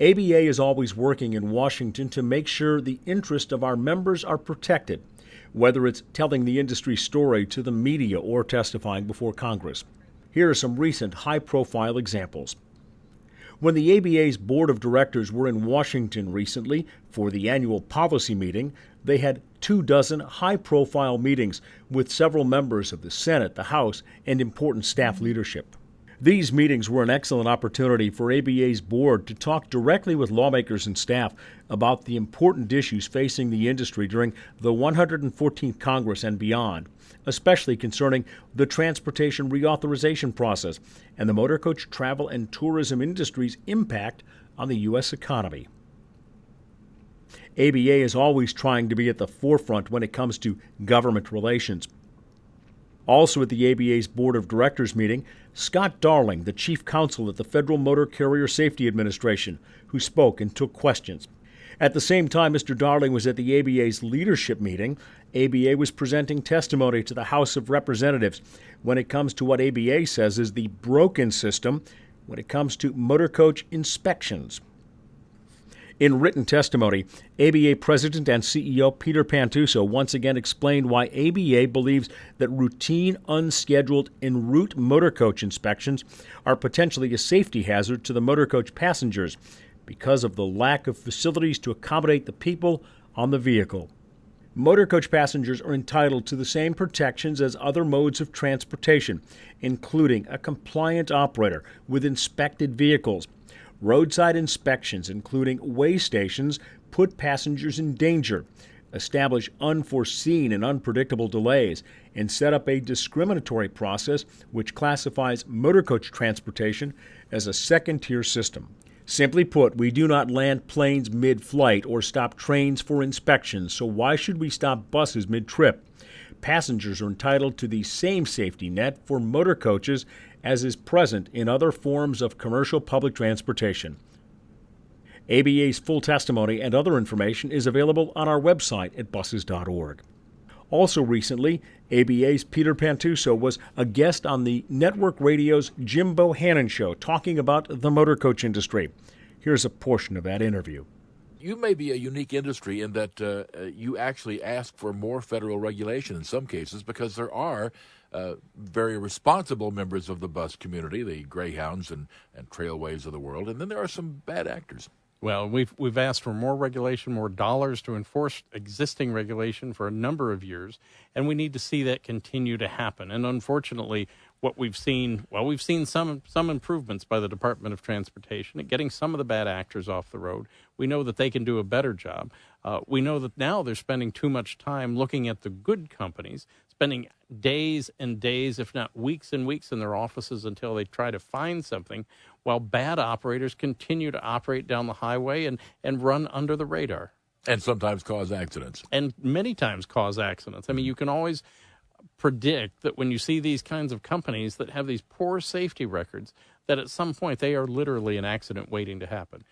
ABA is always working in Washington to make sure the interests of our members are protected, whether it's telling the industry story to the media or testifying before Congress. Here are some recent high-profile examples. When the ABA's board of directors were in Washington recently for the annual policy meeting, they had 24 high-profile meetings with several members of the Senate, the House, and important staff leadership. These meetings were an excellent opportunity for ABA's board to talk directly with lawmakers and staff about the important issues facing the industry during the 114th Congress and beyond, especially concerning the transportation reauthorization process and the motor coach travel and tourism industry's impact on the U.S. economy. ABA is always trying to be at the forefront when it comes to government relations. Also at the ABA's Board of Directors meeting, Scott Darling, the chief counsel at the Federal Motor Carrier Safety Administration, who spoke and took questions. At the same time Mr. Darling was at the ABA's leadership meeting, ABA was presenting testimony to the House of Representatives when it comes to what ABA says is the broken system when it comes to motor coach inspections. In written testimony, ABA President and CEO Peter Pantuso once again explained why ABA believes that routine, unscheduled, en route motor coach inspections are potentially a safety hazard to the motor coach passengers because of the lack of facilities to accommodate the people on the vehicle. Motor coach passengers are entitled to the same protections as other modes of transportation, including a compliant operator with inspected vehicles. Roadside inspections, including weigh stations, put passengers in danger, establish unforeseen and unpredictable delays, and set up a discriminatory process which classifies motor coach transportation as a second-tier system. Simply put, we do not land planes mid-flight or stop trains for inspections, so why should we stop buses mid-trip? Passengers are entitled to the same safety net for motor coaches as is present in other forms of commercial public transportation. ABA's full testimony and other information is available on our website at buses.org. Also recently, ABA's Peter Pantuso was a guest on the Network Radio's Jim Bohannon Show talking about the motor coach industry. Here's a portion of that interview. You may be a unique industry in that you actually ask for more federal regulation in some cases because there are very responsible members of the bus community, the Greyhounds and Trailways of the world, and then there are some bad actors. Well, we've asked for more regulation, more dollars to enforce existing regulation for a number of years, and we need to see that continue to happen. And unfortunately, what we've seen some improvements by the Department of Transportation at getting some of the bad actors off the road. We know that they can do a better job. We know that now they're spending too much time looking at the good companies, spending days and days, if not weeks and weeks in their offices until they try to find something, while bad operators continue to operate down the highway and run under the radar. And sometimes cause accidents. And many times cause accidents. I mean, you can always predict that when you see these kinds of companies that have these poor safety records, that at some point they are literally an accident waiting to happen.